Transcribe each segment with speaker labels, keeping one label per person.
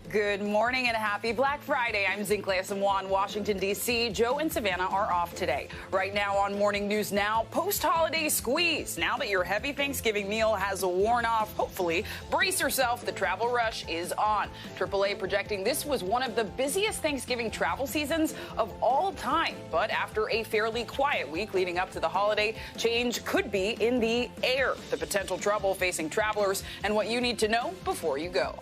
Speaker 1: Good morning and happy Black Friday. I'm Zinklea Simwa in Washington, D.C. Joe and Savannah are off today. Right now on Morning News Now, post-holiday squeeze. Now that your heavy Thanksgiving meal has worn off, hopefully, brace yourself. The travel rush is on. AAA projecting this was one of the busiest Thanksgiving travel seasons of all time. But after a fairly quiet week leading up to the holiday, change could be in the air. The potential trouble facing travelers and what you need to know before you go.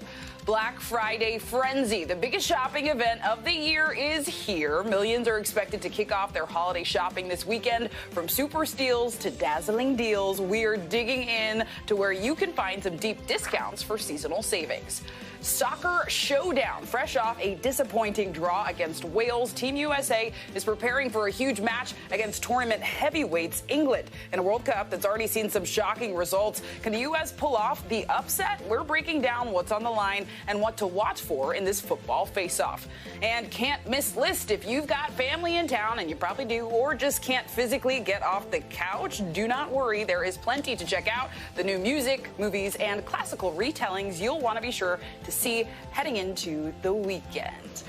Speaker 1: Black Friday frenzy. The biggest shopping event of the year is here. Millions are expected to kick off their holiday shopping this weekend. From super steals to dazzling deals, we're digging in to where you can find some deep discounts for seasonal savings. Soccer showdown. Fresh off a disappointing draw against Wales, Team USA is preparing for a huge match against tournament heavyweights England. In a World Cup that's already seen some shocking results, can the U.S. pull off the upset? We're breaking down what's on the line and what to watch for in this football face-off. And can't miss list. If you've got family in town, and you probably do, or just can't physically get off the couch, do not worry. There is plenty to check out. The new music, movies, and classical retellings you'll want to be sure to see heading into the weekend.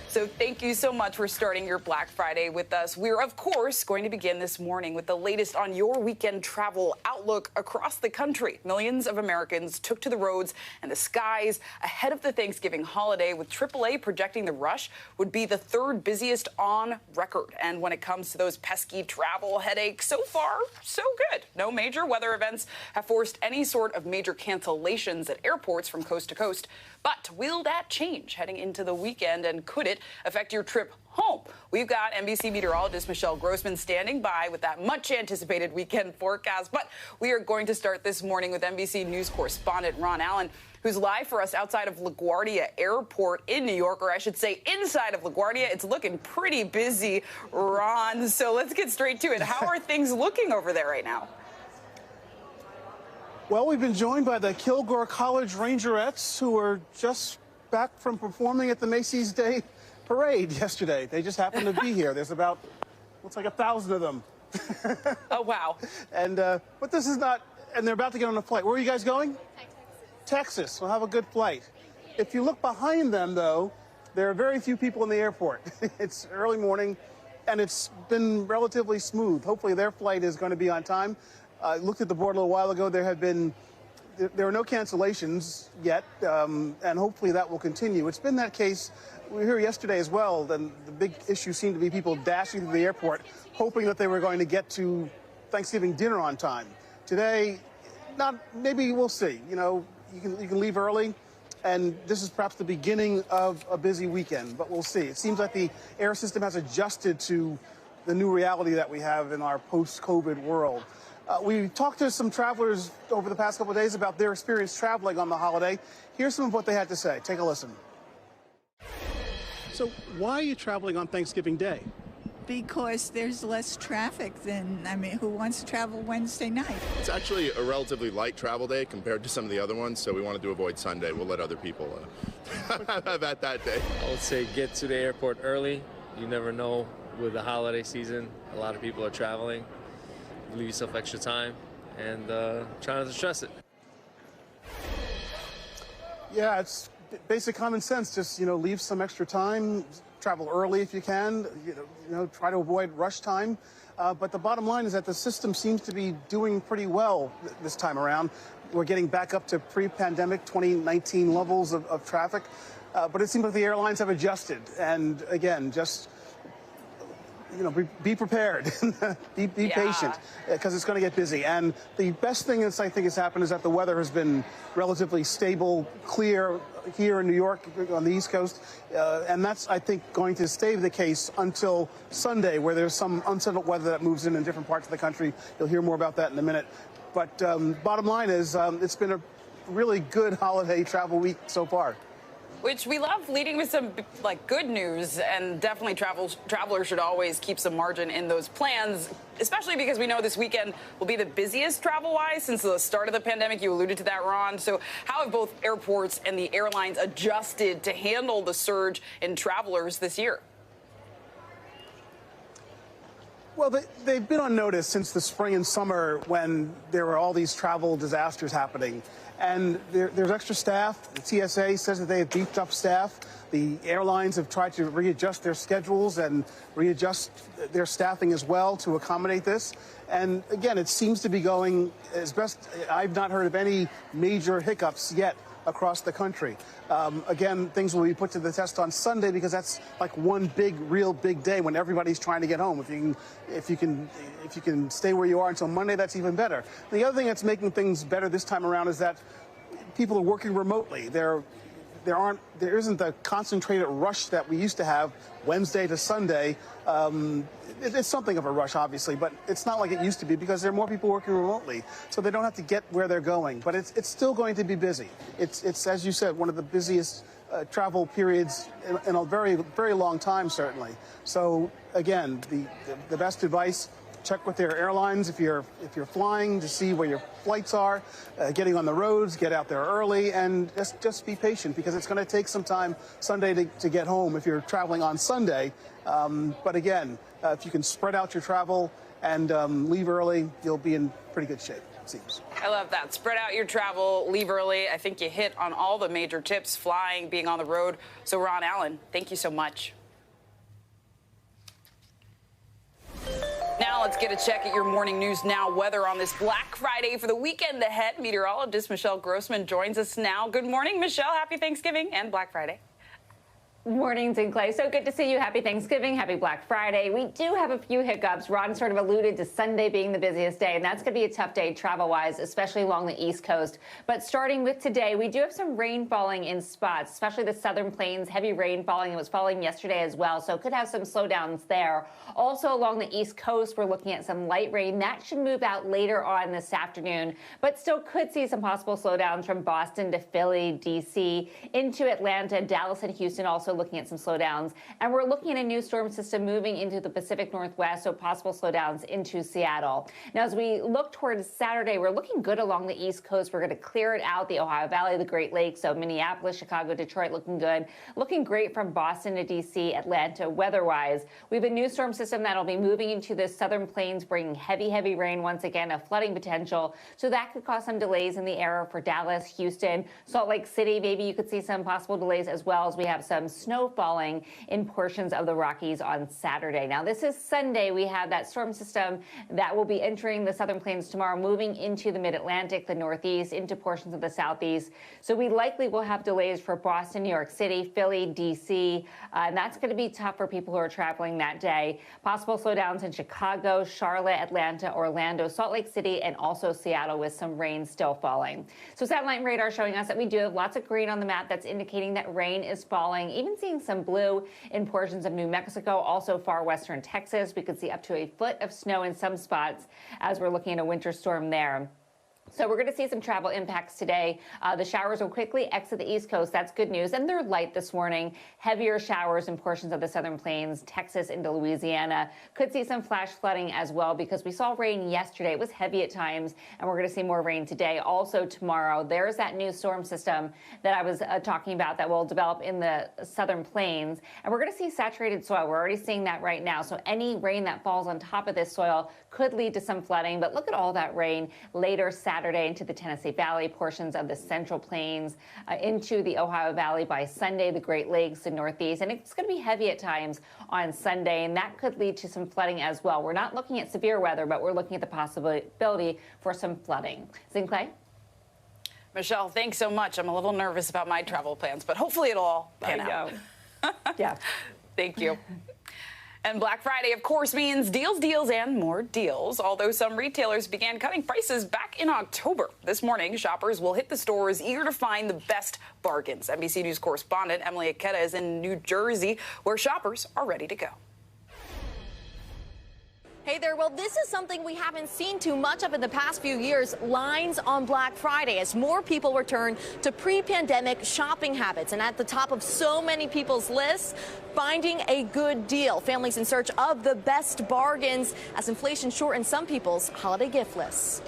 Speaker 1: So thank you so much for starting your Black Friday with us. We're, of course, going to begin this morning with the latest on your weekend travel outlook across the country. Millions of Americans took to the roads and the skies ahead of the Thanksgiving holiday, with AAA projecting the rush would be the third busiest on record. And when it comes to those pesky travel headaches, so far, so good. No major weather events have forced any sort of major cancellations at airports from coast to coast. But will that change heading into the weekend, and could it affect your trip home? We've got NBC meteorologist Michelle Grossman standing by with that much-anticipated weekend forecast. But we are going to start this morning with NBC News correspondent Ron Allen, who's live for us outside of LaGuardia Airport in New York, or I should say inside of LaGuardia. It's looking pretty busy, Ron. So let's get straight to it. How are things looking over there right now?
Speaker 2: Well, we've been joined by the Kilgore College Rangerettes, who were just back from performing at the Macy's Day Parade yesterday. They just happened to be here. There's about, looks like 1,000 of them.
Speaker 1: Oh, wow.
Speaker 2: And, but this is not, and they're about to get on a flight. Where are you guys going? Texas. Well, have a good flight. If you look behind them, though, there are very few people in the airport. It's early morning, and it's been relatively smooth. Hopefully their flight is going to be on time. I looked at the board a little while ago. There are no cancellations yet, and hopefully that will continue. It's been that case. We were here yesterday as well. Then the big issue seemed to be people dashing to the airport, hoping that they were going to get to Thanksgiving dinner on time. Today, not. Maybe we'll see. You know, you can leave early, and this is perhaps the beginning of a busy weekend. But we'll see. It seems like the air system has adjusted to the new reality that we have in our post-COVID world. We talked to some travelers over the past couple of days about their experience traveling on the holiday. Here's some of what they had to say. Take a listen. So why are you traveling on Thanksgiving Day?
Speaker 3: Because there's less traffic than, who wants to travel Wednesday night?
Speaker 4: It's actually a relatively light travel day compared to some of the other ones, so we wanted to avoid Sunday. We'll let other people have at that day.
Speaker 5: I would say get to the airport early. You never know with the holiday season. A lot of people are traveling. Leave yourself extra time and try not to stress it.
Speaker 2: Yeah, it's basic common sense. Just, leave some extra time, travel early if you can, try to avoid rush time. But the bottom line is that the system seems to be doing pretty well this time around. We're getting back up to pre-pandemic 2019 levels of traffic. But it seems like the airlines have adjusted. And again, just be prepared, be patient, because it's going to get busy. And the best thing that's, I think, has happened is that the weather has been relatively stable, clear here in New York on the East Coast. And that's, I think, going to stay the case until Sunday, where there's some unsettled weather that moves in different parts of the country. You'll hear more about that in a minute. But bottom line is it's been a really good holiday travel week so far.
Speaker 1: Which we love, leading with some good news, and definitely travelers should always keep some margin in those plans, especially because we know this weekend will be the busiest travel-wise since the start of the pandemic. You alluded to that, Ron. So how have both airports and the airlines adjusted to handle the surge in travelers this year?
Speaker 2: Well, they've been on notice since the spring and summer when there were all these travel disasters happening. And there's extra staff. The TSA says that they have beefed up staff. The airlines have tried to readjust their schedules and readjust their staffing as well to accommodate this. And again, it seems to be going as best. I've not heard of any major hiccups yet across the country. Again, things will be put to the test on Sunday because that's like one real big day when everybody's trying to get home. If you can stay where you are until Monday, that's even better. The other thing that's making things better this time around is that people are working remotely. There isn't the concentrated rush that we used to have Wednesday to Sunday. It's something of a rush, obviously, but it's not like it used to be because there are more people working remotely, so they don't have to get where they're going. But it's still going to be busy. It's as you said, one of the busiest travel periods in a very, very long time, certainly. So again, the best advice: check with their airlines if you're flying to see where your flights are, getting on the roads, get out there early, and just be patient because it's going to take some time Sunday to get home if you're traveling on Sunday. But again, if you can spread out your travel and leave early, you'll be in pretty good shape, it seems.
Speaker 1: I love that. Spread out your travel, leave early. I think you hit on all the major tips: flying, being on the road. So, Ron Allen, thank you so much. Now let's get a check at your Morning News Now weather on this Black Friday for the weekend ahead. Meteorologist Michelle Grossman joins us now. Good morning, Michelle. Happy Thanksgiving and Black Friday.
Speaker 6: Morning, Clay. So good to see you. Happy Thanksgiving. Happy Black Friday. We do have a few hiccups. Ron sort of alluded to Sunday being the busiest day, and that's going to be a tough day travel-wise, especially along the East Coast. But starting with today, we do have some rain falling in spots, especially the southern plains. Heavy rain falling. It was falling yesterday as well, so could have some slowdowns there. Also along the East Coast, we're looking at some light rain. That should move out later on this afternoon, but still could see some possible slowdowns from Boston to Philly, D.C., into Atlanta, Dallas, and Houston also looking at some slowdowns. And we're looking at a new storm system moving into the Pacific Northwest, so possible slowdowns into Seattle. Now, as we look towards Saturday, we're looking good along the East Coast. We're going to clear it out, the Ohio Valley, the Great Lakes, so Minneapolis, Chicago, Detroit looking good. Looking great from Boston to D.C., Atlanta, weather-wise. We have a new storm system that'll be moving into the southern plains, bringing heavy, heavy rain once again, a flooding potential. So that could cause some delays in the area for Dallas, Houston, Salt Lake City. Maybe you could see some possible delays as well as we have some snow falling in portions of the Rockies on Saturday. Now, this is Sunday. We have that storm system that will be entering the southern plains tomorrow, moving into the mid-Atlantic, the Northeast, into portions of the Southeast. So we likely will have delays for Boston, New York City, Philly, D.C., and that's going to be tough for people who are traveling that day. Possible slowdowns in Chicago, Charlotte, Atlanta, Orlando, Salt Lake City, and also Seattle with some rain still falling. So satellite radar showing us that we do have lots of green on the map. That's indicating that rain is falling, even seeing some blue in portions of New Mexico, also far western Texas. We could see up to a foot of snow in some spots as we're looking at a winter storm there. So we're going to see some travel impacts today. The showers will quickly exit the East Coast. That's good news. And they're light this morning. Heavier showers in portions of the southern plains, Texas into Louisiana. Could see some flash flooding as well because we saw rain yesterday. It was heavy at times, and we're going to see more rain today. Also tomorrow, there's that new storm system that I was talking about that will develop in the southern plains. And we're going to see saturated soil. We're already seeing that right now. So any rain that falls on top of this soil could lead to some flooding. But look at all that rain later Saturday into the Tennessee Valley, portions of the Central Plains, into the Ohio Valley by Sunday, the Great Lakes, the Northeast. And it's going to be heavy at times on Sunday, and that could lead to some flooding as well. We're not looking at severe weather, but we're looking at the possibility for some flooding. Clay?
Speaker 1: Michelle, thanks so much. I'm a little nervous about my travel plans, but hopefully it'll all pan out.
Speaker 6: Yeah.
Speaker 1: Thank you. And Black Friday, of course, means deals, deals, and more deals, although some retailers began cutting prices back in October. This morning, shoppers will hit the stores eager to find the best bargains. NBC News correspondent Emily Aketa is in New Jersey, where shoppers are ready to go.
Speaker 7: Hey there, well, this is something we haven't seen too much of in the past few years, lines on Black Friday, as more people return to pre-pandemic shopping habits. And at the top of so many people's lists, finding a good deal. Families in search of the best bargains as inflation shortens some people's holiday gift lists.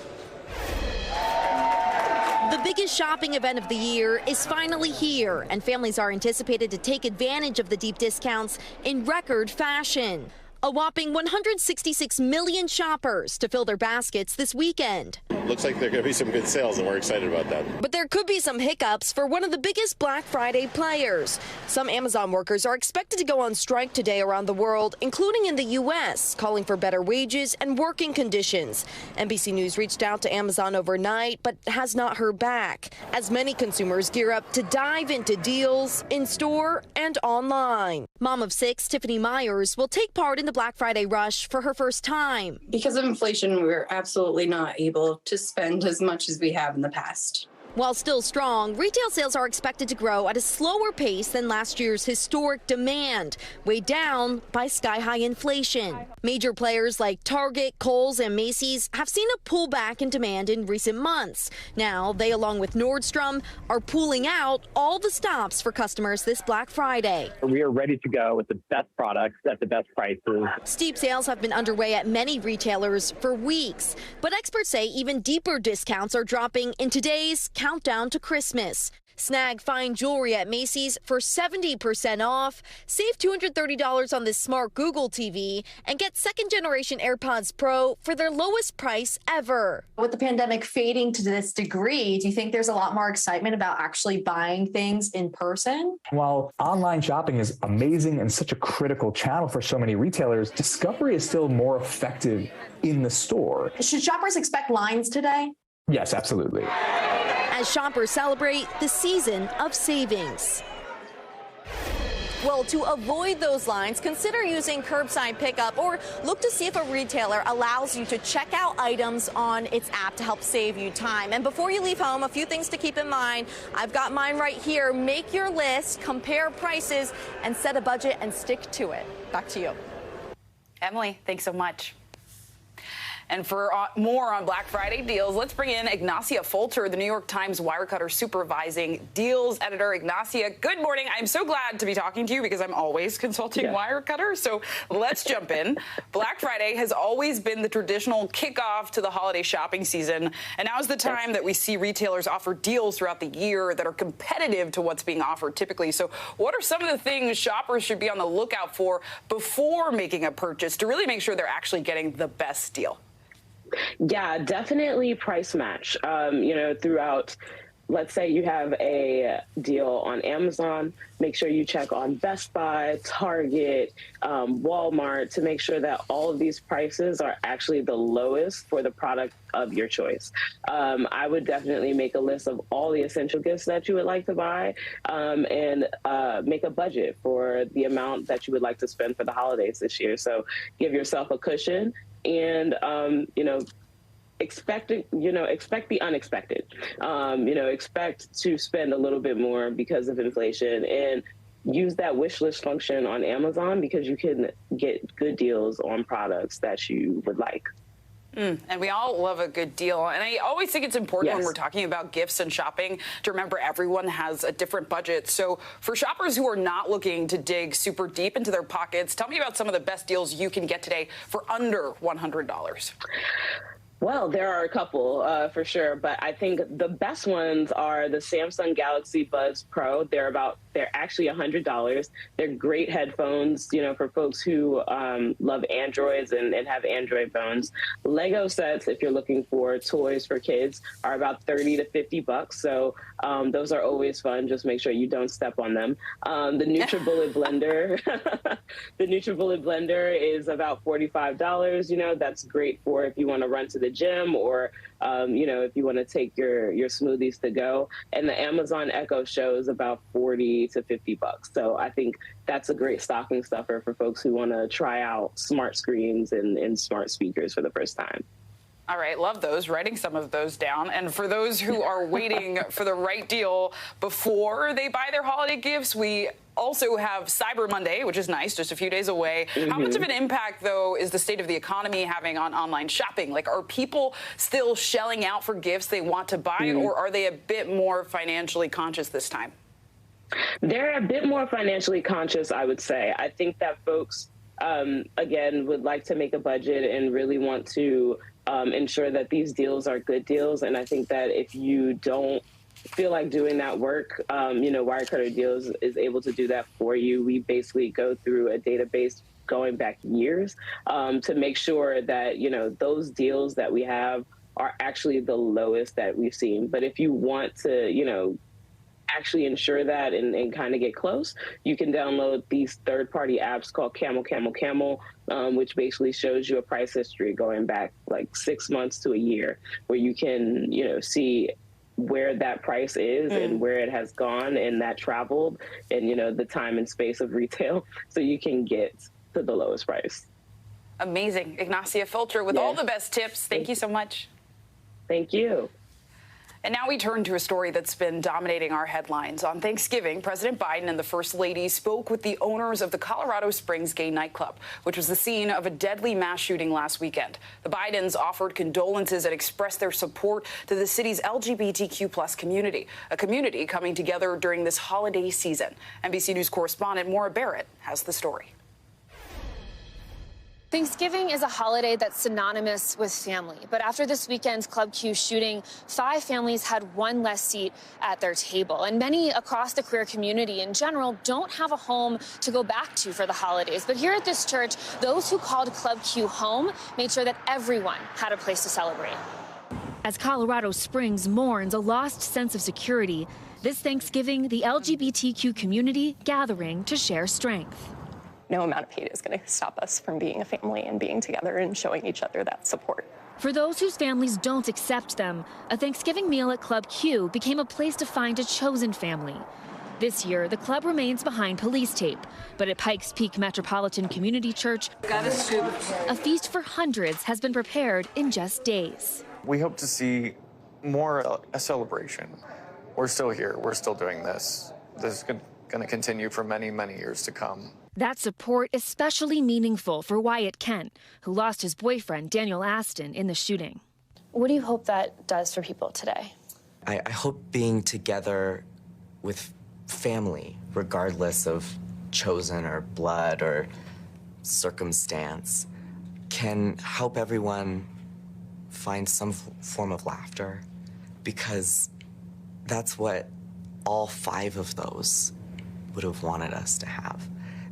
Speaker 7: The biggest shopping event of the year is finally here, and families are anticipated to take advantage of the deep discounts in record fashion. A whopping 166 million shoppers to fill their baskets this weekend.
Speaker 8: Looks like there are going to be some good sales, and we're excited about that.
Speaker 7: But there could be some hiccups for one of the biggest Black Friday players. Some Amazon workers are expected to go on strike today around the world, including in the U.S., calling for better wages and working conditions. NBC News reached out to Amazon overnight, but has not heard back, as many consumers gear up to dive into deals in store and online. Mom of 6, Tiffany Myers, will take part in the Black Friday rush for her first time.
Speaker 9: Because of inflation, we're absolutely not able to spend as much as we have in the past.
Speaker 7: While still strong, retail sales are expected to grow at a slower pace than last year's historic demand, weighed down by sky-high inflation. Major players like Target, Kohl's, and Macy's have seen a pullback in demand in recent months. Now, they, along with Nordstrom, are pulling out all the stops for customers this Black Friday.
Speaker 10: We are ready to go with the best products at the best prices.
Speaker 7: Steep sales have been underway at many retailers for weeks, but experts say even deeper discounts are dropping in today's countdown to Christmas. Snag fine jewelry at Macy's for 70% off, save $230 on this smart Google TV, and get second-generation AirPods Pro for their lowest price ever.
Speaker 11: With the pandemic fading to this degree, do you think there's a lot more excitement about actually buying things in person?
Speaker 12: While online shopping is amazing and such a critical channel for so many retailers, discovery is still more effective in the store.
Speaker 11: Should shoppers expect lines today?
Speaker 12: Yes, absolutely.
Speaker 7: As shoppers celebrate the season of savings. Well, to avoid those lines, consider using curbside pickup or look to see if a retailer allows you to check out items on its app to help save you time. And before you leave home, a few things to keep in mind. I've got mine right here. Make your list, compare prices, and set a budget and stick to it. Back to you.
Speaker 1: Emily, thanks so much. And for more on Black Friday deals, let's bring in Ignacia Folter, the New York Times Wirecutter supervising deals editor. Ignacia, good morning. I'm so glad to be talking to you because I'm always consulting Wirecutter. So let's jump in. Black Friday has always been the traditional kickoff to the holiday shopping season. And now is the time that we see retailers offer deals throughout the year that are competitive to what's being offered typically. So what are some of the things shoppers should be on the lookout for before making a purchase to really make sure they're actually getting the best deal?
Speaker 13: Yeah, definitely price match. Throughout, let's say you have a deal on Amazon, make sure you check on Best Buy, Target, Walmart to make sure that all of these prices are actually the lowest for the product of your choice. I would definitely make a list of all the essential gifts that you would like to buy and make a budget for the amount that you would like to spend for the holidays this year. So give yourself a cushion and, expect the unexpected. Expect to spend a little bit more because of inflation and use that wish list function on Amazon because you can get good deals on products that you would like.
Speaker 1: And we all love a good deal. And I always think it's important when we're talking about gifts and shopping to remember everyone has a different budget. So for shoppers who are not looking to dig super deep into their pockets, tell me about some of the best deals you can get today for under $100.
Speaker 13: Well, there are a couple for sure, but I think the best ones are the Samsung Galaxy Buds Pro. They're actually $100. They're great headphones, for folks who love Androids and have Android phones. Lego sets, if you're looking for toys for kids, are about $30 to $50. So those are always fun. Just make sure you don't step on them. The NutriBullet blender, the NutriBullet blender is about $45. That's great for if you want to run to the gym or if you want to take your smoothies to go. And the Amazon Echo Show is about $40 to $50. So I think that's a great stocking stuffer for folks who want to try out smart screens and smart speakers for the first time.
Speaker 1: All right, love those, writing some of those down. And for those who are waiting for the right deal before they buy their holiday gifts, we also have Cyber Monday, which is nice, just a few days away. How much of an impact, though, is the state of the economy having on online shopping? Like, are people still shelling out for gifts they want to buy, or are they a bit more financially conscious this time?
Speaker 13: They're a bit more financially conscious, I would say. I think that folks, again, would like to make a budget and really want to ensure that these deals are good deals. And I think that if you don't feel like doing that work, Wirecutter Deals is able to do that for you. We basically go through a database going back years, to make sure that, those deals that we have are actually the lowest that we've seen. But if you want to, actually ensure that and kind of get close, you can download these third-party apps called Camel, which basically shows you a price history going back like 6 months to a year, where you can, see where that price is and where it has gone and that traveled and, the time and space of retail, so you can get to the lowest price.
Speaker 1: Amazing. Ignacia Filter with all the best tips. Thank you so much.
Speaker 13: Thank you.
Speaker 1: And now we turn to a story that's been dominating our headlines. On Thanksgiving, President Biden and the First Lady spoke with the owners of the Colorado Springs gay nightclub, which was the scene of a deadly mass shooting last weekend. The Bidens offered condolences and expressed their support to the city's LGBTQ+ community, a community coming together during this holiday season. NBC News correspondent Maura Barrett has the story.
Speaker 14: Thanksgiving is a holiday that's synonymous with family, but after this weekend's Club Q shooting, 5 families had one less seat at their table, and many across the queer community in general don't have a home to go back to for the holidays. But here at this church, those who called Club Q home made sure that everyone had a place to celebrate.
Speaker 15: As Colorado Springs mourns a lost sense of security, this Thanksgiving, the LGBTQ community gathering to share strength.
Speaker 16: No amount of hate is going to stop us from being a family and being together and showing each other that support.
Speaker 15: For those whose families don't accept them, a Thanksgiving meal at Club Q became a place to find a chosen family. This year, the club remains behind police tape, but at Pikes Peak Metropolitan Community Church, a feast for hundreds has been prepared in just days.
Speaker 17: We hope to see more a celebration. We're still here. We're still doing this. This is going to continue for many, many years to come.
Speaker 15: That support especially meaningful for Wyatt Kent, who lost his boyfriend, Daniel Aston, in the shooting.
Speaker 14: What do you hope that does for people today?
Speaker 18: I hope being together with family, regardless of chosen or blood or circumstance, can help everyone find some form of laughter, because that's what all 5 of those would have wanted us to have.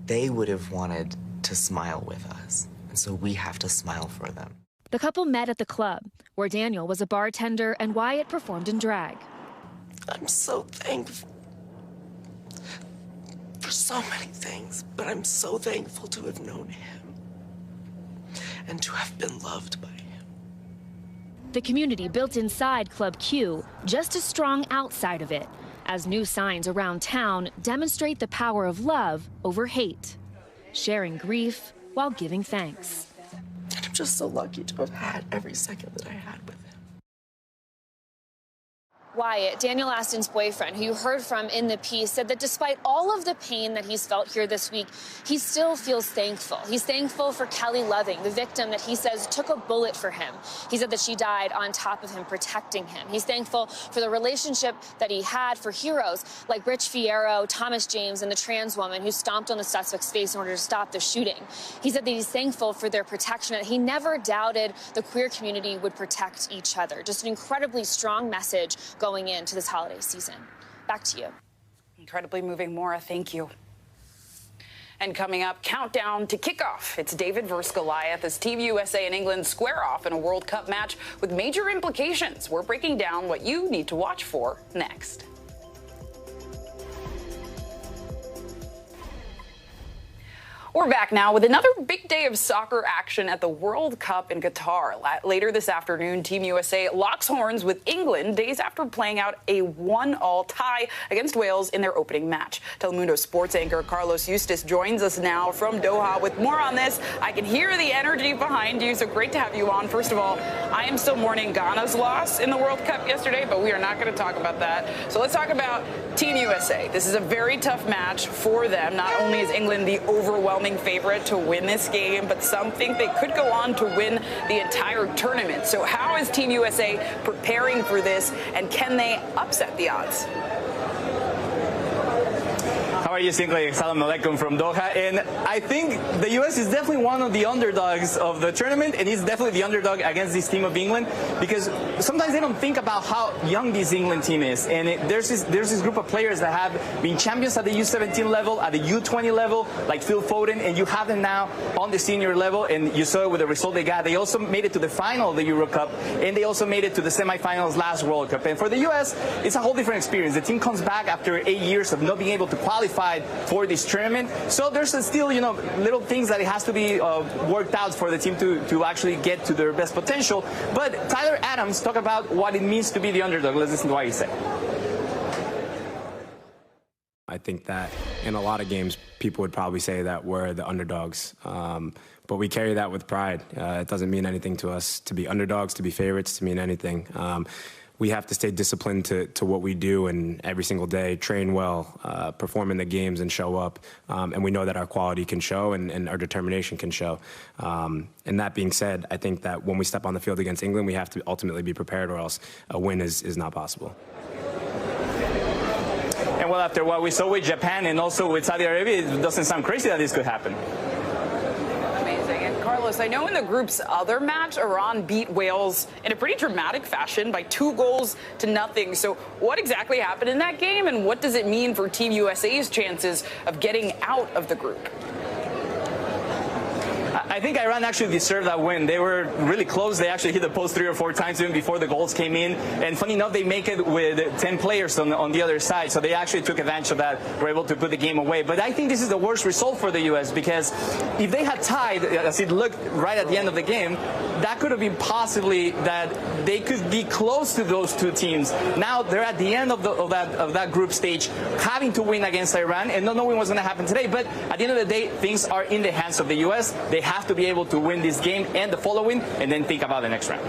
Speaker 18: They would have wanted to smile with us, and so we have to smile for them.
Speaker 15: The couple met at the club, where Daniel was a bartender and Wyatt performed in drag.
Speaker 18: I'm so thankful for so many things, but I'm so thankful to have known him and to have been loved by him.
Speaker 15: The community built inside Club Q, just as strong outside of it, as new signs around town demonstrate the power of love over hate, sharing grief while giving thanks.
Speaker 18: And I'm just so lucky to have had every second that I had with him.
Speaker 14: Wyatt, Daniel Aston's boyfriend, who you heard from in the piece, said that despite all of the pain that he's felt here this week, he still feels thankful. He's thankful for Kelly Loving, the victim that he says took a bullet for him. He said that she died on top of him, protecting him. He's thankful for the relationship that he had for heroes like Rich Fierro, Thomas James, and the trans woman who stomped on the suspect's face in order to stop the shooting. He said that he's thankful for their protection, that he never doubted the queer community would protect each other. Just an incredibly strong message going into this holiday season. Back to you.
Speaker 1: Incredibly moving, Maura. Thank you. And coming up, countdown to kickoff. It's David versus Goliath as Team USA and England square off in a World Cup match with major implications. We're breaking down what you need to watch for next. We're back now with another big day of soccer action at the World Cup in Qatar. Later this afternoon, Team USA locks horns with England days after playing out a 1-1 tie against Wales in their opening match. Telemundo sports anchor Carlos Eustace joins us now from Doha with more on this. I can hear the energy behind you, so great to have you on. First of all, I am still mourning Ghana's loss in the World Cup yesterday, but we are not going to talk about that. So let's talk about Team USA. This is a very tough match for them. Not only is England the overwhelming favorite to win this game, but some think they could go on to win the entire tournament. So how is Team USA preparing for this, and can they upset the odds?
Speaker 19: How are you, Sinclair? Salam alaikum from Doha. And I think the U.S. is definitely one of the underdogs of the tournament, and he's definitely the underdog against this team of England, because sometimes they don't think about how young this England team is. And there's this group of players that have been champions at the U17 level, at the U20 level, like Phil Foden, and you have them now on the senior level, and you saw it with the result they got. They also made it to the final of the Euro Cup, and they also made it to the semifinals last World Cup. And for the U.S., it's a whole different experience. The team comes back after 8 years of not being able to qualify for this tournament. So there's still, little things that it has to be worked out for the team to actually get to their best potential. But Tyler Adams talked about what it means to be the underdog. Let's listen to what he said.
Speaker 20: I think that in a lot of games, people would probably say that we're the underdogs. But we carry that with pride. It doesn't mean anything to us to be underdogs, to be favorites, to mean anything. We have to stay disciplined to what we do, and every single day train well, perform in the games and show up. And we know that our quality can show and our determination can show. And that being said, I think that when we step on the field against England, we have to ultimately be prepared, or else a win is not possible.
Speaker 19: And well, after what we saw with Japan and also with Saudi Arabia, it doesn't sound crazy that this could happen.
Speaker 1: Carlos, I know in the group's other match, Iran beat Wales in a pretty dramatic fashion by 2-0. So what exactly happened in that game, and what does it mean for Team USA's chances of getting out of the group?
Speaker 19: I think Iran actually deserved that win. They were really close. They actually hit the post 3 or 4 times even before the goals came in. And funny enough, they make it with 10 players on the other side. So they actually took advantage of that, were able to put the game away. But I think this is the worst result for the U.S. because if they had tied, as it looked right at the end of the game, that could have been possibly that they could be close to those two teams. Now they're at the end of that group stage, having to win against Iran and not knowing what's going to happen today. But at the end of the day, things are in the hands of the U.S. They have to be able to win this game and the following, and then think about the next round.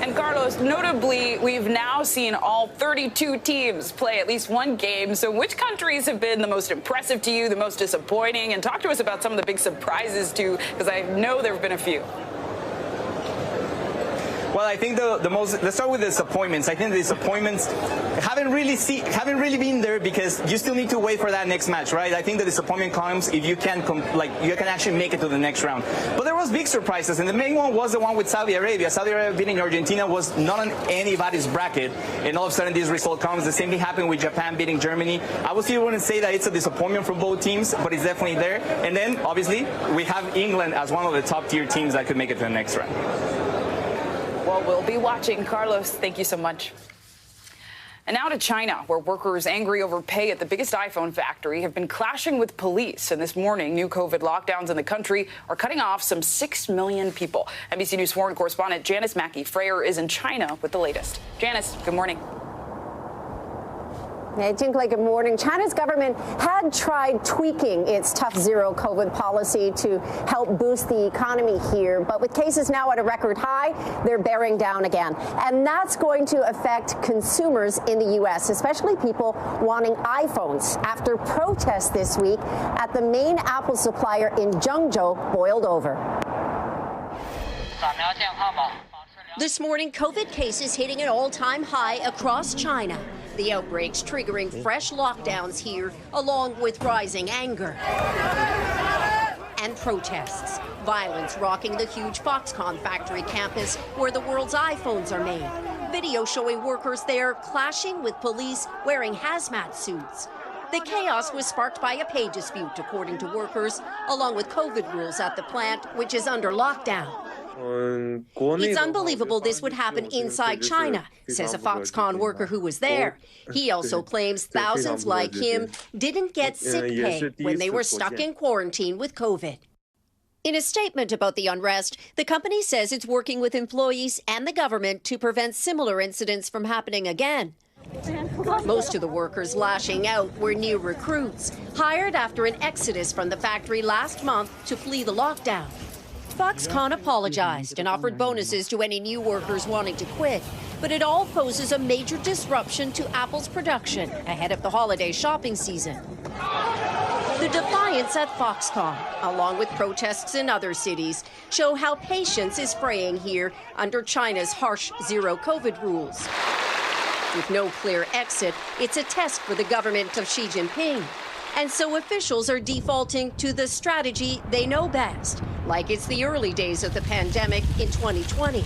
Speaker 1: And Carlos, notably, we've now seen all 32 teams play at least one game. So which countries have been the most impressive to you, the most disappointing? And talk to us about some of the big surprises, too, because I know there have been a few.
Speaker 19: Well, I think the most. Let's start with the disappointments. I think the disappointments haven't really been there because you still need to wait for that next match, right? I think the disappointment comes if you can actually make it to the next round. But there was big surprises, and the main one was the one with Saudi Arabia. Saudi Arabia beating Argentina was not on anybody's bracket, and all of a sudden this result comes. The same thing happened with Japan beating Germany. I would still wouldn't say that it's a disappointment from both teams, but it's definitely there. And then obviously we have England as one of the top tier teams that could make it to the next round.
Speaker 1: Well, we'll be watching. Carlos, thank you so much. And now to China, where workers angry over pay at the biggest iPhone factory have been clashing with police. And this morning, new COVID lockdowns in the country are cutting off some 6 million people. NBC News foreign correspondent Janice Mackey-Freyer is in China with the latest. Janice, good morning.
Speaker 21: Hey, Jinkley, good morning. China's government had tried tweaking its tough zero COVID policy to help boost the economy here. But with cases now at a record high, they're bearing down again. And that's going to affect consumers in the U.S., especially people wanting iPhones after protests this week at the main Apple supplier in Zhengzhou boiled over.
Speaker 22: This morning, COVID cases hitting an all-time high across China. The outbreaks triggering fresh lockdowns here, along with rising anger and protests. Violence rocking the huge Foxconn factory campus where the world's iPhones are made. Video showing workers there clashing with police wearing hazmat suits. The chaos was sparked by a pay dispute, according to workers, along with COVID rules at the plant, which is under lockdown. It's unbelievable this would happen inside China, says a Foxconn worker who was there. He also claims thousands like him didn't get sick pay when they were stuck in quarantine with COVID. In a statement about the unrest, the company says it's working with employees and the government to prevent similar incidents from happening again. Most of the workers lashing out were new recruits, hired after an exodus from the factory last month to flee the lockdown. Foxconn apologized and offered bonuses to any new workers wanting to quit, but it all poses a major disruption to Apple's production ahead of the holiday shopping season. The defiance at Foxconn, along with protests in other cities, show how patience is fraying here under China's harsh zero COVID rules. With no clear exit, it's a test for the government of Xi Jinping. And so officials are defaulting to the strategy they know best, like it's the early days of the pandemic in 2020.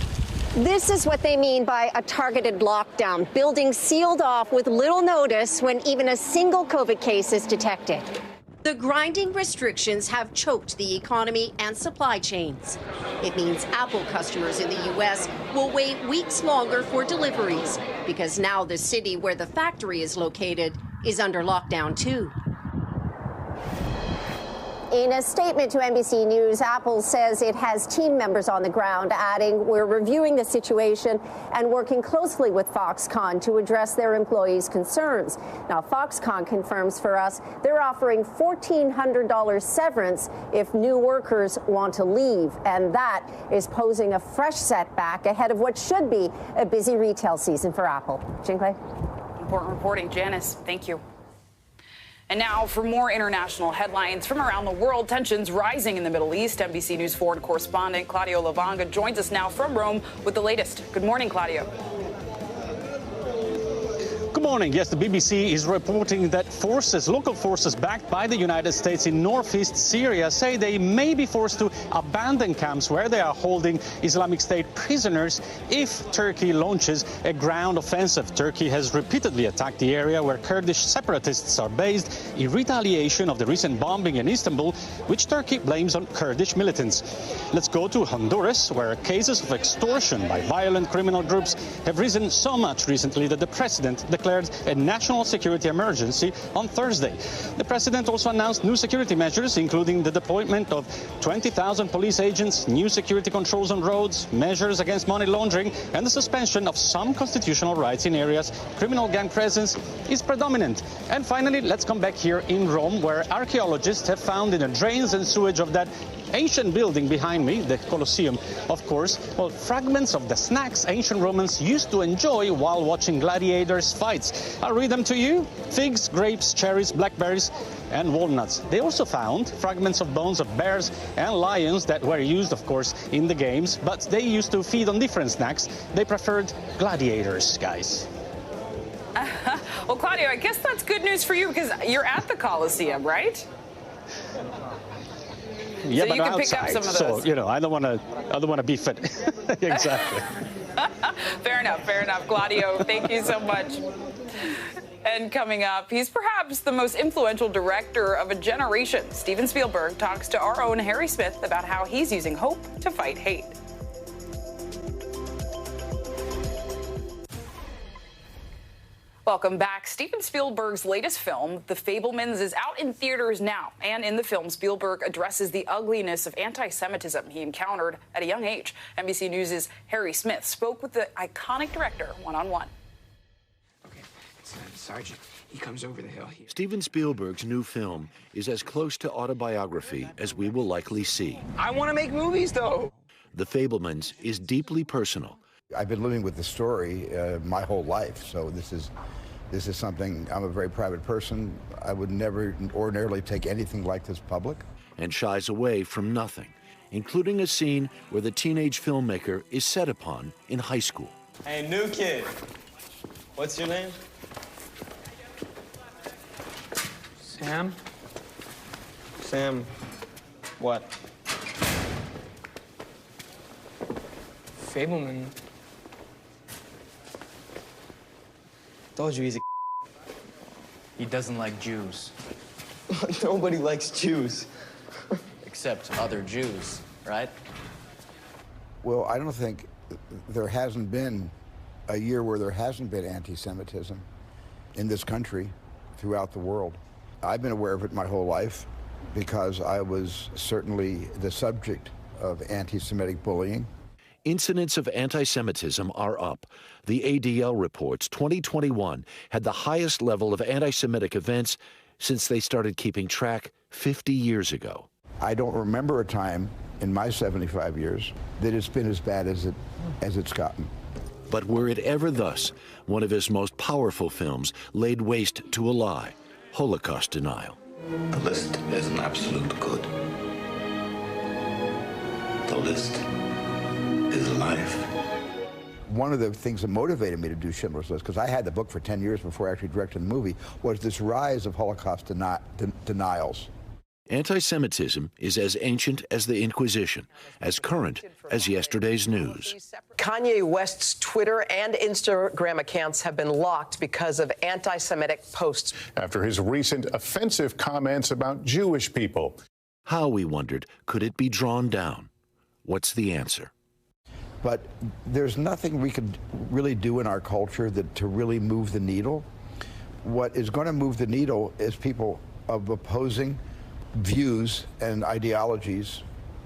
Speaker 21: This is what they mean by a targeted lockdown, buildings sealed off with little notice when even a single COVID case is detected.
Speaker 22: The grinding restrictions have choked the economy and supply chains. It means Apple customers in the U.S. will wait weeks longer for deliveries because now the city where the factory is located is under lockdown too.
Speaker 21: In a statement to NBC News, Apple says it has team members on the ground, adding, "We're reviewing the situation and working closely with Foxconn to address their employees' concerns." Now, Foxconn confirms for us they're offering $1,400 severance if new workers want to leave, and that is posing a fresh setback ahead of what should be a busy retail season for Apple. Jinkley?
Speaker 1: Important reporting, Janice. Thank you. And now for more international headlines from around the world. Tensions rising in the Middle East. NBC News foreign correspondent Claudio Lavanga joins us now from Rome with the latest. Good morning, Claudio.
Speaker 3: Good morning. Yes, the BBC is reporting that local forces backed by the United States in northeast Syria say they may be forced to abandon camps where they are holding Islamic State prisoners if Turkey launches a ground offensive. Turkey has repeatedly attacked the area where Kurdish separatists are based in retaliation of the recent bombing in Istanbul, which Turkey blames on Kurdish militants. Let's go to Honduras, where cases of extortion by violent criminal groups have risen so much recently that the president declared a national security emergency on Thursday. The president also announced new security measures, including the deployment of 20,000 police agents, new security controls on roads, measures against money laundering, and the suspension of some constitutional rights in areas criminal gang presence is predominant. And finally, let's come back here in Rome, where archaeologists have found in the drains and sewage of that ancient building behind me, the Colosseum, of course, well, fragments of the snacks ancient Romans used to enjoy while watching gladiators fights. I'll read them to you. Figs, grapes, cherries, blackberries, and walnuts. They also found fragments of bones of bears and lions that were used, of course, in the games, but they used to feed on different snacks. They preferred gladiators, guys.
Speaker 1: Well, Claudio, I guess that's good news for you because you're at the Colosseum, right?
Speaker 3: Yeah,
Speaker 1: so
Speaker 3: but
Speaker 1: you can
Speaker 3: outside,
Speaker 1: pick up some of those.
Speaker 3: so I don't want to be fit. Exactly.
Speaker 1: Fair enough, Claudio. Thank you so much. And coming up, he's perhaps the most influential director of a generation. Steven Spielberg talks to our own Harry Smith about how he's using hope to fight hate. Welcome back. Steven Spielberg's latest film, The Fabelmans, is out in theaters now. And in the film, Spielberg addresses the ugliness of anti-Semitism he encountered at a young age. NBC News' Harry Smith spoke with the iconic director one-on-one.
Speaker 4: Okay, Sergeant, he comes over the hill here.
Speaker 23: Steven Spielberg's new film is as close to autobiography as we will likely see.
Speaker 4: I want to make movies, though.
Speaker 23: The Fabelmans is deeply personal.
Speaker 24: I've been living with the story my whole life, so this is something. I'm a very private person. I would never ordinarily take anything like this public.
Speaker 23: And shies away from nothing, including a scene where the teenage filmmaker is set upon in high school.
Speaker 25: Hey, new kid. What's your name?
Speaker 4: Sam?
Speaker 25: Sam. What?
Speaker 4: Fabelman.
Speaker 25: Told you he's a
Speaker 26: He doesn't like Jews.
Speaker 25: Nobody likes Jews.
Speaker 26: Except other Jews, right?
Speaker 24: Well, I don't think there hasn't been a year where there hasn't been anti-Semitism in this country, throughout the world. I've been aware of it my whole life because I was certainly the subject of anti-Semitic bullying.
Speaker 23: Incidents of anti-Semitism are up. The ADL reports 2021 had the highest level of anti-Semitic events since they started keeping track 50 years ago.
Speaker 24: I don't remember a time in my 75 years that it's been as bad as it's gotten.
Speaker 23: But were it ever thus, one of his most powerful films laid waste to a lie, Holocaust denial.
Speaker 27: The list is an absolute good. The list is life.
Speaker 24: one of the things that motivated me to do Schindler's List, because I had the book for 10 years before I actually directed the movie, was this rise of Holocaust denials.
Speaker 23: Anti-Semitism is as ancient as the Inquisition, as current as yesterday's news.
Speaker 2: Kanye West's Twitter and Instagram accounts have been locked because of anti-Semitic posts.
Speaker 5: After his recent offensive comments about Jewish people.
Speaker 23: How, we wondered, could it be drawn down? What's the answer?
Speaker 24: But there's nothing we could really do in our culture to really move the needle. What is going to move the needle is people of opposing views and ideologies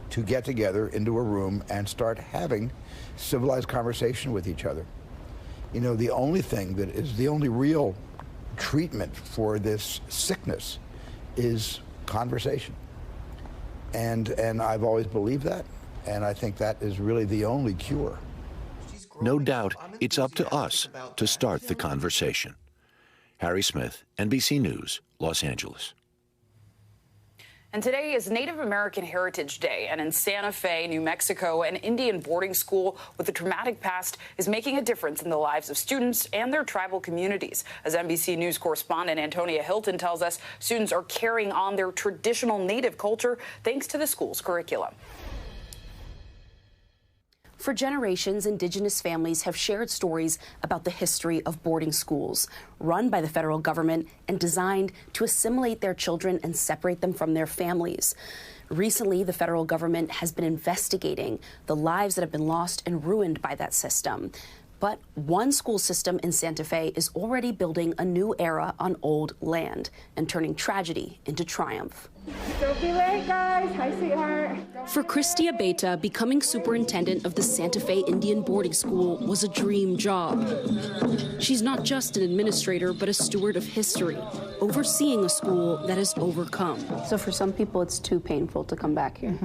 Speaker 24: to get together into a room and start having civilized conversation with each other. You know, the only thing that is the only real treatment for this sickness is conversation. And I've always believed that, and I think that is really the only cure.
Speaker 23: No doubt it's up to us to start the conversation. Harry Smith, NBC News, Los Angeles.
Speaker 1: And today is Native American Heritage Day, and in Santa Fe, New Mexico, an Indian boarding school with a traumatic past is making a difference in the lives of students and their tribal communities. As NBC News correspondent Antonia Hilton tells us, students are carrying on their traditional Native culture thanks to the school's curriculum.
Speaker 6: For generations, Indigenous families have shared stories about the history of boarding schools, run by the federal government and designed to assimilate their children and separate them from their families. Recently, the federal government has been investigating the lives that have been lost and ruined by that system. But one school system in Santa Fe is already building a new era on old land and turning tragedy into triumph.
Speaker 8: Don't be late, guys. Hi, sweetheart.
Speaker 6: For Christia Beta, becoming superintendent of the Santa Fe Indian Boarding School was a dream job. She's not just an administrator, but a steward of history, overseeing a school that has overcome.
Speaker 9: So for some people, it's too painful to come back here.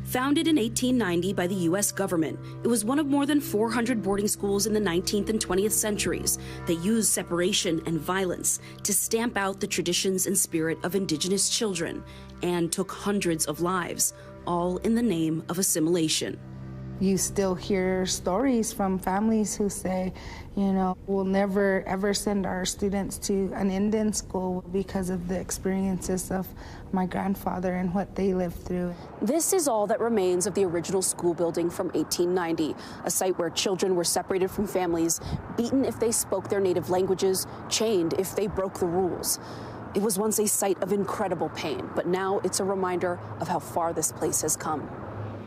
Speaker 6: Founded in 1890 by the U.S. government, it was one of more than 400 boarding schools in the 19th and 20th centuries that used separation and violence to stamp out the traditions and spirit of Indigenous children and took hundreds of lives, all in the name of assimilation.
Speaker 8: You still hear stories from families who say, you know, we'll never ever send our students to an Indian school because of the experiences of my grandfather and what they lived through.
Speaker 6: This is all that remains of the original school building from 1890, a site where children were separated from families, beaten if they spoke their native languages, chained if they broke the rules. It was once a site of incredible pain, but now it's a reminder of how far this place has come.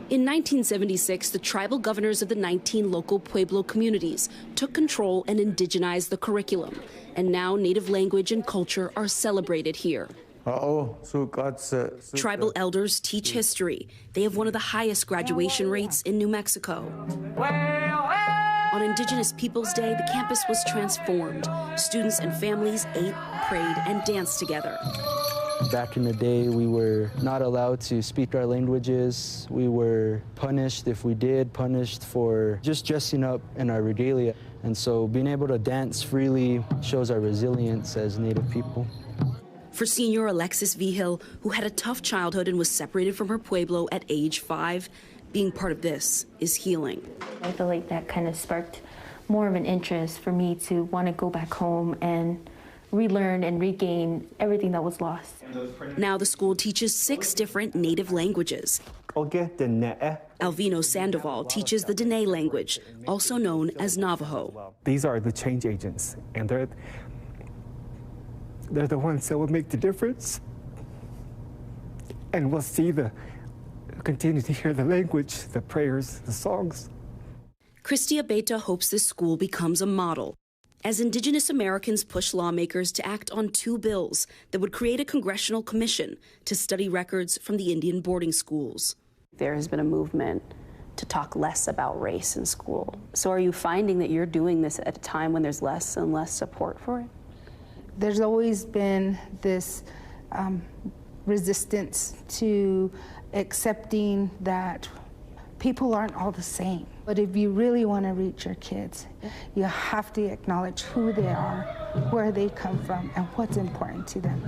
Speaker 6: In 1976, the tribal governors of the 19 local Pueblo communities took control and indigenized the curriculum, and now Native language and culture are celebrated here. Tribal elders teach history. They have one of the highest graduation rates in New Mexico. On Indigenous Peoples Day, the campus was transformed. Students and families ate, prayed, and danced together.
Speaker 10: Back in the day, we were not allowed to speak our languages. We were punished if we did, punished for just dressing up in our regalia. And so being able to dance freely shows our resilience as Native people.
Speaker 6: For senior Alexis Vigil, who had a tough childhood and was separated from her Pueblo at age 5, being part of this is healing.
Speaker 11: I feel like that kind of sparked more of an interest for me to want to go back home and relearn and regain everything that was lost.
Speaker 6: Now the school teaches 6 different Native languages. Alvino Sandoval teaches the Dene language, also known as Navajo.
Speaker 28: These are the change agents, and they're the ones that will make the difference. And we'll continue to hear the language, the prayers, the songs.
Speaker 6: Christia Beta hopes this school becomes a model as Indigenous Americans push lawmakers to act on 2 bills that would create a congressional commission to study records from the Indian boarding schools.
Speaker 9: There has been a movement to talk less about race in school. So are you finding that you're doing this at a time when there's less and less support for it?
Speaker 8: There's always been this resistance to accepting that people aren't all the same. But if you really want to reach your kids, you have to acknowledge who they are, where they come from, and what's important to them.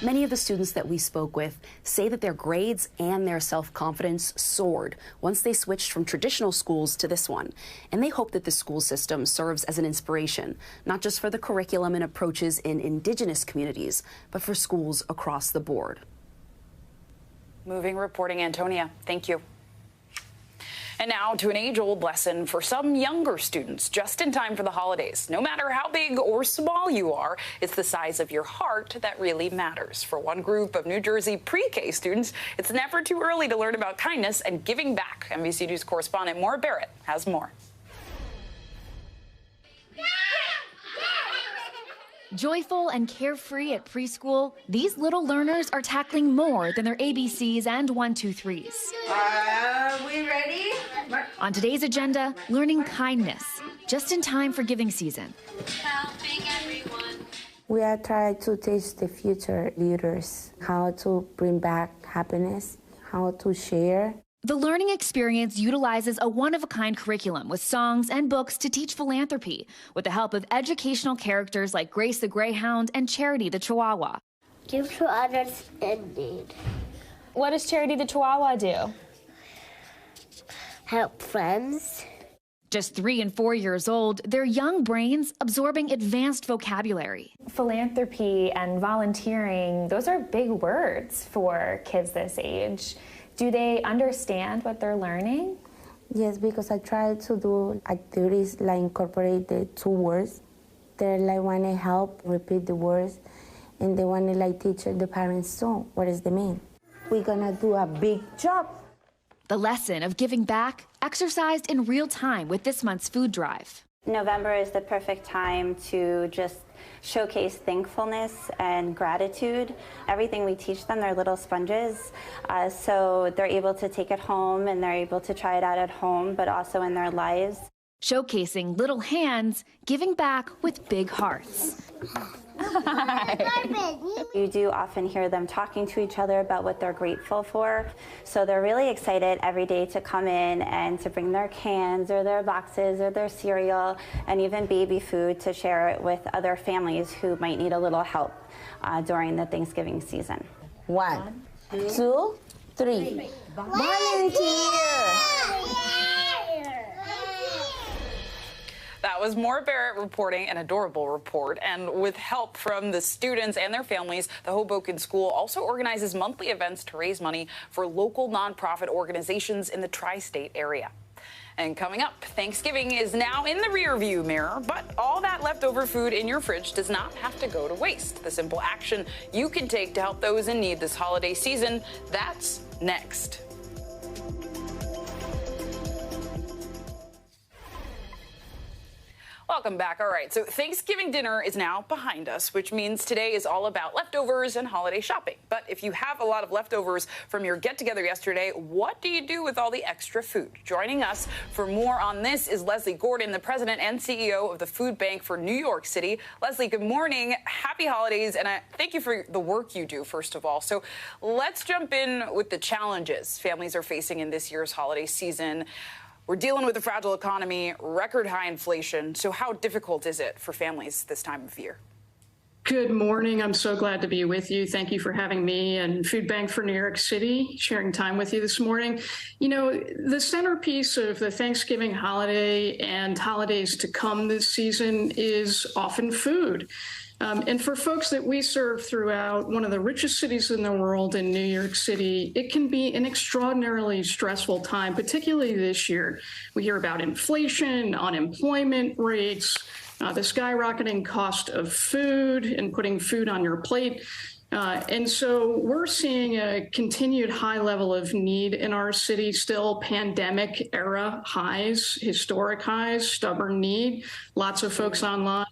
Speaker 6: Many of the students that we spoke with say that their grades and their self-confidence soared once they switched from traditional schools to this one. And they hope that the school system serves as an inspiration, not just for the curriculum and approaches in Indigenous communities, but for schools across the board.
Speaker 1: Moving reporting, Antonia. Thank you. And now to an age-old lesson for some younger students just in time for the holidays. No matter how big or small you are, it's the size of your heart that really matters. For one group of New Jersey pre-K students, it's never too early to learn about kindness and giving back. NBC News correspondent Maura Barrett has more.
Speaker 7: Joyful and carefree at preschool, these little learners are tackling more than their ABCs and 1, 2, 3s.
Speaker 12: We ready?
Speaker 7: On today's agenda, learning kindness, just in time for giving season.
Speaker 12: Helping everyone.
Speaker 13: We are trying to teach the future leaders how to bring back happiness, how to share.
Speaker 7: The learning experience utilizes a one-of-a-kind curriculum with songs and books to teach philanthropy, with the help of educational characters like Grace the Greyhound and Charity the Chihuahua.
Speaker 12: Give to others in need.
Speaker 7: What does Charity the Chihuahua do?
Speaker 12: Help friends.
Speaker 7: Just 3 and 4 years old, their young brains absorbing advanced vocabulary.
Speaker 14: Philanthropy and volunteering, those are big words for kids this age. Do they understand what they're learning?
Speaker 13: Yes, because I try to do activities like incorporate the 2 words. They like want to help repeat the words, and they want to like teach the parents too. What does they mean? We're gonna do a big job.
Speaker 7: The lesson of giving back exercised in real time with this month's food drive.
Speaker 15: November is the perfect time to just showcase thankfulness and gratitude. Everything we teach them, they're little sponges, so they're able to take it home and they're able to try it out at home, but also in their lives.
Speaker 7: Showcasing little hands giving back with big hearts.
Speaker 15: You do often hear them talking to each other about what they're grateful for. So they're really excited every day to come in and to bring their cans or their boxes or their cereal and even baby food to share it with other families who might need a little help during the Thanksgiving season.
Speaker 13: 1, 2, 3. Volunteer!
Speaker 1: That was Maura Barrett reporting an adorable report. And with help from the students and their families, the Hoboken School also organizes monthly events to raise money for local nonprofit organizations in the tri-state area. And coming up, Thanksgiving is now in the rearview mirror, but all that leftover food in your fridge does not have to go to waste. The simple action you can take to help those in need this holiday season, that's next. Welcome back. All right, so Thanksgiving dinner is now behind us, which means today is all about leftovers and holiday shopping. But if you have a lot of leftovers from your get-together yesterday, what do you do with all the extra food? Joining us for more on this is Leslie Gordon, the president and CEO of the Food Bank for New York City. Leslie, good morning. Happy holidays, and thank you for the work you do, first of all. So let's jump in with the challenges families are facing in this year's holiday season. We're dealing with a fragile economy, record high inflation. So how difficult is it for families this time of year?
Speaker 16: Good morning. I'm so glad to be with you. Thank you for having me and Food Bank for New York City sharing time with you this morning. You know, the centerpiece of the Thanksgiving holiday and holidays to come this season is often food. And for folks that we serve throughout one of the richest cities in the world in New York City, it can be an extraordinarily stressful time, particularly this year. We hear about inflation, unemployment rates, the skyrocketing cost of food and putting food on your plate. And so we're seeing a continued high level of need in our city, still pandemic era highs, historic highs, stubborn need, lots of folks online.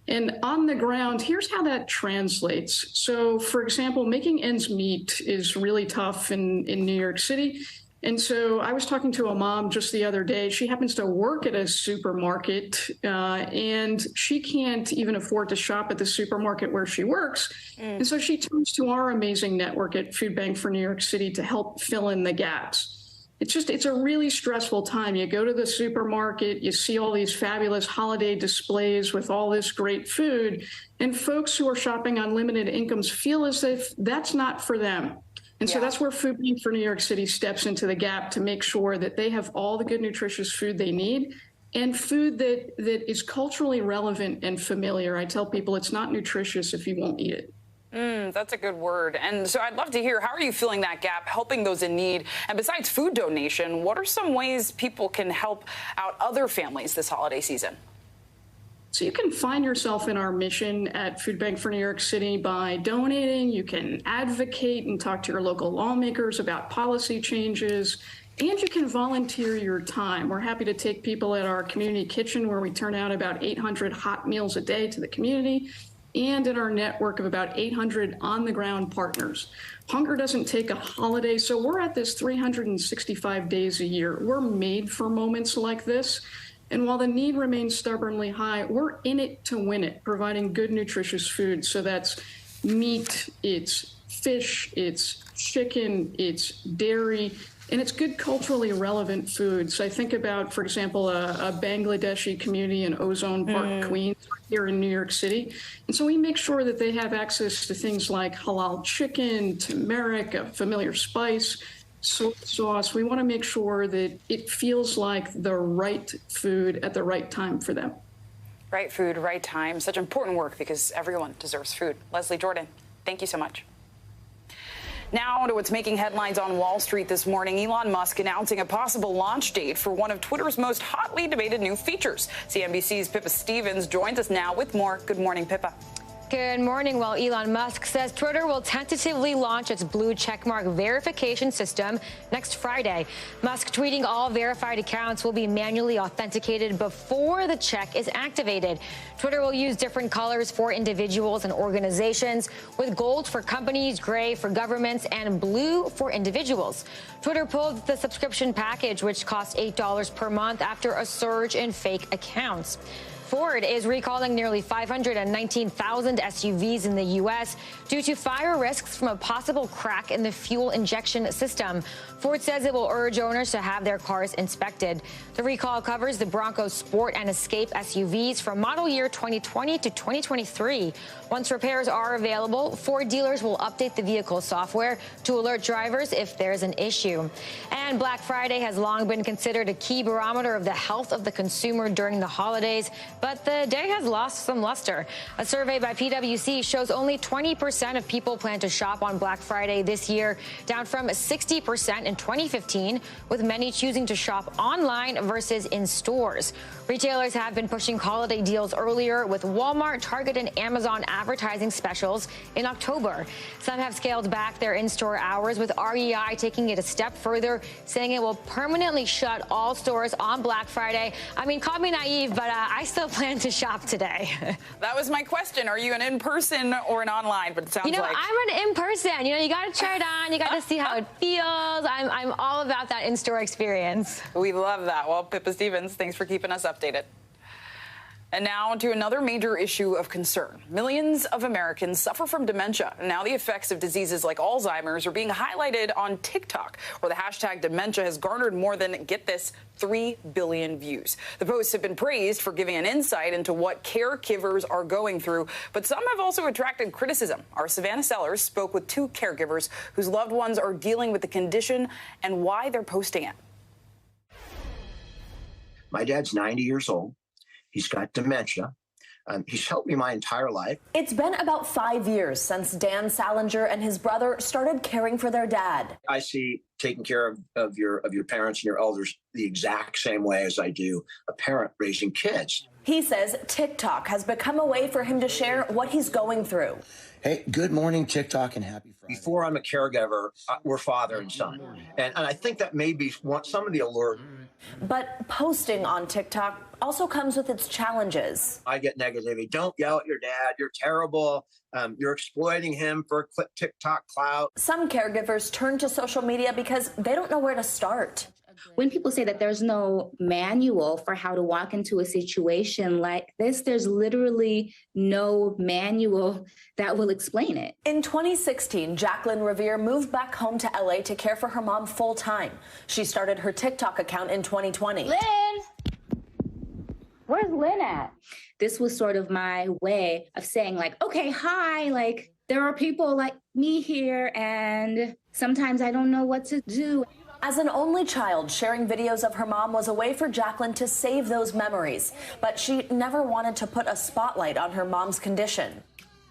Speaker 16: And on the ground, here's how that translates. So, for example, making ends meet is really tough in New York City. And so I was talking to a mom just the other day. She happens to work at a supermarket, and she can't even afford to shop at the supermarket where she works. And so she turns to our amazing network at Food Bank for New York City to help fill in the gaps. It's a really stressful time. You go to the supermarket, you see all these fabulous holiday displays with all this great food, and folks who are shopping on limited incomes feel as if that's not for them. And so that's where Food Bank for New York City steps into the gap to make sure that they have all the good, nutritious food they need and food that is culturally relevant and familiar. I tell people it's not nutritious if you won't eat it.
Speaker 1: That's a good word. And so I'd love to hear, how are you filling that gap, helping those in need? And besides food donation, what are some ways people can help out other families this holiday season?
Speaker 16: So you can find yourself in our mission at Food Bank for New York City by donating. You can advocate and talk to your local lawmakers about policy changes, and you can volunteer your time. We're happy to take people at our community kitchen, where we turn out about 800 hot meals a day to the community, and in our network of about 800 on-the-ground partners. Hunger doesn't take a holiday, so we're at this 365 days a year. We're made for moments like this. And while the need remains stubbornly high, we're in it to win it, providing good, nutritious food. So that's meat, it's fish, it's chicken, it's dairy, and it's good culturally relevant food. So I think about, for example, a Bangladeshi community in Ozone Park, Queens, here in New York City. And so we make sure that they have access to things like halal chicken, turmeric, a familiar spice, soy sauce. We want to make sure that it feels like the right food at the right time for them.
Speaker 1: Right food, right time. Such important work because everyone deserves food. Leslie Jordan, thank you so much. Now to what's making headlines on Wall Street this morning. Elon Musk announcing a possible launch date for one of Twitter's most hotly debated new features. CNBC's Pippa Stevens joins us now with more. Good morning, Pippa.
Speaker 3: Good morning. Well, Elon Musk says Twitter will tentatively launch its blue checkmark verification system next Friday. Musk tweeting all verified accounts will be manually authenticated before the check is activated. Twitter will use different colors for individuals and organizations, with gold for companies, gray for governments, and blue for individuals. Twitter pulled the subscription package, which cost $8 per month after a surge in fake accounts. Ford is recalling nearly 519,000 SUVs in the U.S. due to fire risks from a possible crack in the fuel injection system. Ford says it will urge owners to have their cars inspected. The recall covers the Bronco Sport and Escape SUVs from model year 2020 to 2023. Once repairs are available, Ford dealers will update the vehicle software to alert drivers if there's an issue. And Black Friday has long been considered a key barometer of the health of the consumer during the holidays, but the day has lost some luster. A survey by PwC shows only 20% of people plan to shop on Black Friday this year, down from 60% in 2015, with many choosing to shop online versus in stores. Retailers have been pushing holiday deals earlier, with Walmart, Target, and Amazon advertising specials in October. Some have scaled back their in-store hours, with REI taking it a step further, saying it will permanently shut all stores on Black Friday. I mean, call me naive, but I still plan to shop today.
Speaker 1: That was my question. Are you an in-person or an online? But it sounds like...
Speaker 3: I'm an in-person. You got to try it on. You got to see how it feels. I'm all about that in-store experience.
Speaker 1: We love that. Well, Pippa Stevens, thanks for keeping us updated. And now to another major issue of concern. Millions of Americans suffer from dementia. Now the effects of diseases like Alzheimer's are being highlighted on TikTok, where the hashtag dementia has garnered more than, get this, 3 billion views. The posts have been praised for giving an insight into what caregivers are going through, but some have also attracted criticism. Our Savannah Sellers spoke with 2 caregivers whose loved ones are dealing with the condition and why they're posting it.
Speaker 4: My dad's 90 years old. He's got dementia. He's helped me my entire life.
Speaker 17: It's been about 5 years since Dan Salinger and his brother started caring for their dad.
Speaker 4: I see taking care of your parents and your elders the exact same way as I do a parent raising kids.
Speaker 17: He says TikTok has become a way for him to share what he's going through.
Speaker 4: Hey, good morning, TikTok, and happy Friday. Before I'm a caregiver, we're father and son. And I think that may be some of the allure.
Speaker 17: But posting on TikTok also comes with its challenges.
Speaker 4: I get negativity. Don't yell at your dad. You're terrible. You're exploiting him for TikTok clout.
Speaker 17: Some caregivers turn to social media because they don't know where to start.
Speaker 18: When people say that there's no manual for how to walk into a situation like this, there's literally no manual that will explain it.
Speaker 17: In 2016, Jacqueline Revere moved back home to LA to care for her mom full time. She started her TikTok account in 2020.
Speaker 18: Lynn! Where's Lynn at? This was sort of my way of saying, like, okay, hi, like, there are people like me here, and sometimes I don't know what to do.
Speaker 17: As an only child, sharing videos of her mom was a way for Jacqueline to save those memories, but she never wanted to put a spotlight on her mom's condition.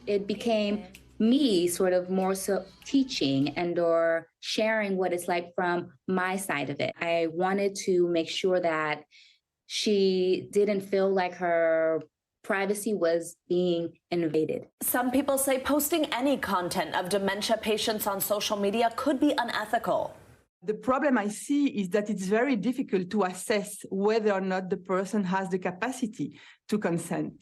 Speaker 18: It became me sort of more so teaching and or sharing what it's like from my side of it. I wanted to make sure that she didn't feel like her privacy was being invaded.
Speaker 17: Some people say posting any content of dementia patients on social media could be unethical.
Speaker 19: The problem I see is that it's very difficult to assess whether or not the person has the capacity to consent.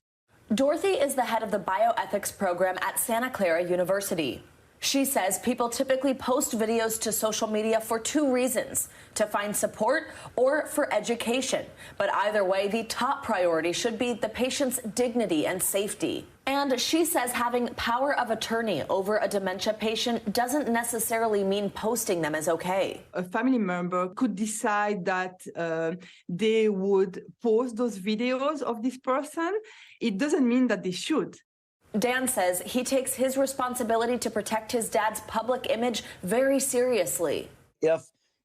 Speaker 17: Dorothy is the head of the bioethics program at Santa Clara University. She says people typically post videos to social media for two reasons: to find support or for education. But either way, the top priority should be the patient's dignity and safety. And she says having power of attorney over a dementia patient doesn't necessarily mean posting them is okay.
Speaker 19: A family member could decide that they would post those videos of this person. It doesn't mean that they should.
Speaker 17: Dan says he takes his responsibility to protect his dad's public image very seriously.
Speaker 4: If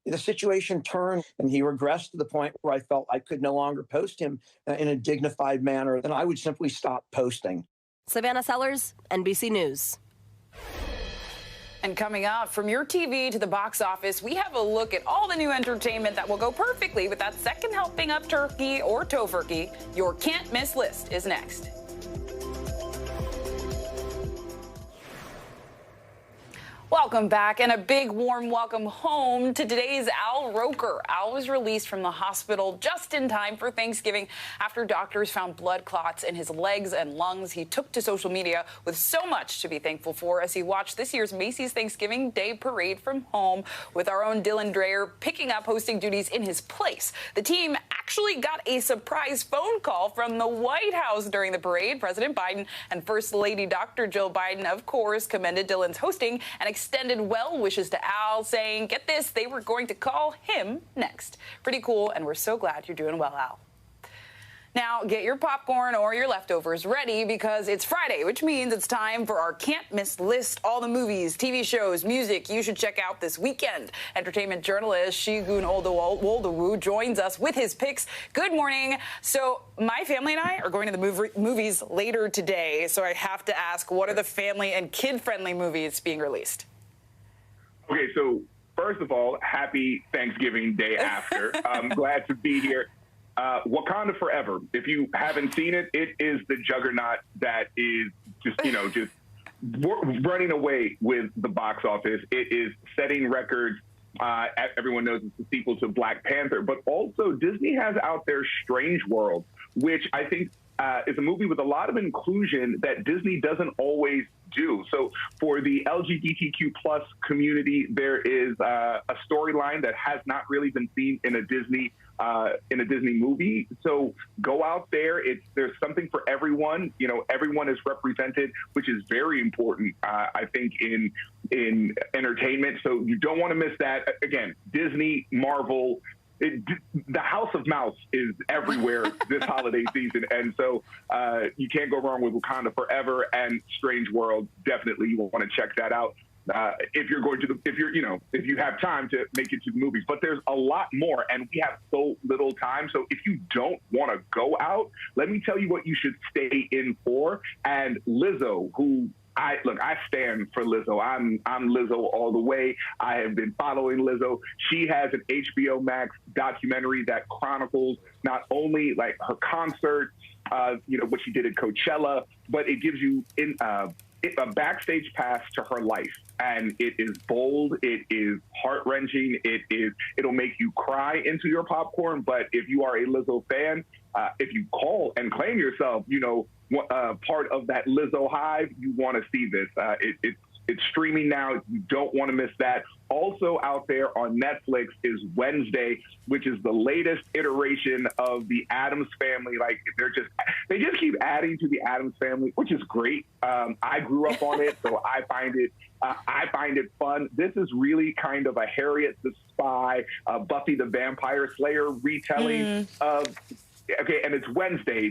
Speaker 4: the situation turned and he regressed to the point where I felt I could no longer post him in a dignified manner, then I would simply stop posting.
Speaker 17: Savannah Sellers, NBC News.
Speaker 1: And coming up, from your TV to the box office, we have a look at all the new entertainment that will go perfectly with that second helping of turkey or tofurkey. Your can't miss list is next. Welcome back, and a big warm welcome home to today's Al Roker. Al was released from the hospital just in time for Thanksgiving after doctors found blood clots in his legs and lungs. He took to social media with so much to be thankful for as he watched this year's Macy's Thanksgiving Day Parade from home, with our own Dylan Dreyer picking up hosting duties in his place. The team actually got a surprise phone call from the White House during the parade. President Biden and First Lady Dr. Jill Biden, of course, commended Dylan's hosting and extended well wishes to Al, saying, get this, they were going to call him next. Pretty cool, and we're so glad you're doing well, Al. Now, get your popcorn or your leftovers ready because it's Friday, which means it's time for our can't miss list. All the movies, TV shows, music you should check out this weekend. Entertainment journalist Shigun Oldawu joins us with his picks. Good morning. So my family and I are going to the movies later today. So I have to ask, what are the family and kid-friendly movies being released?
Speaker 20: Okay, so first of all, happy Thanksgiving Day after. I'm glad to be here. Wakanda Forever. If you haven't seen it, it is the juggernaut that is just running away with the box office. It is setting records. Everyone knows it's the sequel to Black Panther, but also Disney has out there Strange World, which I think is a movie with a lot of inclusion that Disney doesn't always do. So for the LGBTQ plus community, there is a storyline that has not really been seen in a Disney movie. So go out there. There's something for everyone. You know, everyone is represented, which is very important, I think, in entertainment. So you don't want to miss that. Again, Disney, Marvel, the House of Mouse is everywhere this holiday season, and so you can't go wrong with Wakanda Forever and Strange World. Definitely, you will want to check that out if you have time to make it to the movies. But there's a lot more, and we have so little time. So if you don't want to go out, let me tell you what you should stay in for. And Lizzo, who I stand for Lizzo. I'm Lizzo all the way. I have been following Lizzo. She has an HBO Max documentary that chronicles not only like her concert, what she did at Coachella, but it gives you a backstage pass to her life. And it is bold. It is heart-wrenching. It'll make you cry into your popcorn. But if you are a Lizzo fan, if you call and claim yourself, part of that Lizzo hive, you want to see this. It's streaming now. You don't want to miss that. Also out there on Netflix is Wednesday, which is the latest iteration of the Addams Family. Like they just keep adding to the Addams Family, which is great. I grew up on it, so I find it fun. This is really kind of a Harriet the Spy, Buffy the Vampire Slayer retelling of. Okay, and it's Wednesday.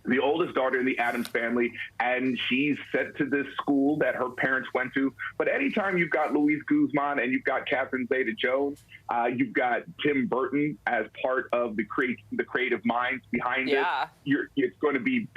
Speaker 20: The oldest daughter in the Addams Family, and she's sent to this school that her parents went to. But anytime you've got Luis Guzman and you've got Catherine Zeta-Jones, you've got Tim Burton as part of the creative minds behind it. It's going to be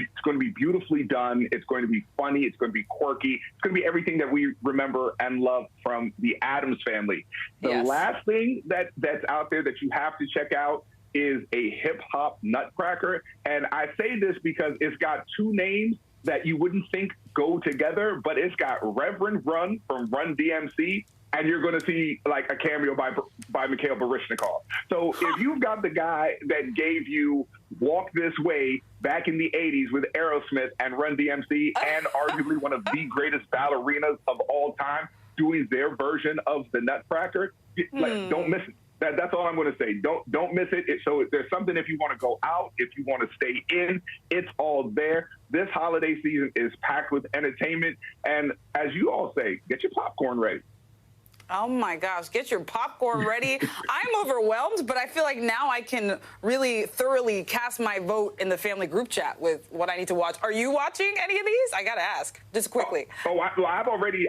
Speaker 20: beautifully done. It's going to be funny. It's going to be quirky. It's going to be everything that we remember and love from the Addams Family. The last thing that's out there that you have to check out is a hip-hop nutcracker. And I say this because it's got two names that you wouldn't think go together, but it's got Reverend Run from Run DMC, and you're going to see like a cameo by Mikhail Baryshnikov. So if you've got the guy that gave you Walk This Way back in the 80s with Aerosmith and Run DMC, and arguably one of the greatest ballerinas of all time doing their version of the nutcracker, like, don't miss it. That's all I'm going to say. Don't miss it. So there's something if you want to go out, if you want to stay in, it's all there. This holiday season is packed with entertainment. And as you all say, get your popcorn ready.
Speaker 1: Oh my gosh, get your popcorn ready. I'm overwhelmed, but I feel like now I can really thoroughly cast my vote in the family group chat with what I need to watch. Are you watching any of these? I got to ask, just quickly.
Speaker 20: I've already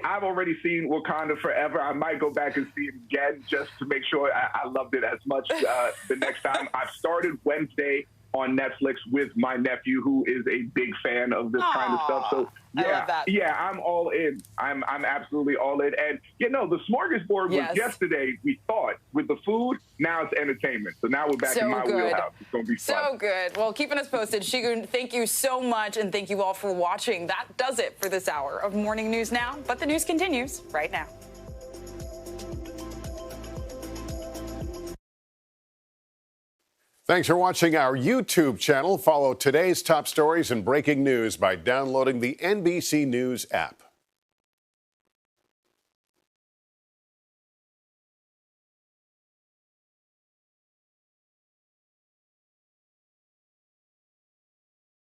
Speaker 20: seen Wakanda Forever. I might go back and see it again just to make sure I loved it as much the next time. I've started Wednesday on Netflix with my nephew, who is a big fan of this kind of stuff. So I'm all in. I'm absolutely all in. And the smorgasbord was yesterday, we thought, with the food. Now it's entertainment. So now we're back in my wheelhouse. It's going to be fun.
Speaker 1: So good. Well, keeping us posted. Shigun, thank you so much, and thank you all for watching. That does it for this hour of Morning News Now, but the news continues right now.
Speaker 2: Thanks for watching our YouTube channel. Follow today's top stories and breaking news by downloading the NBC News app.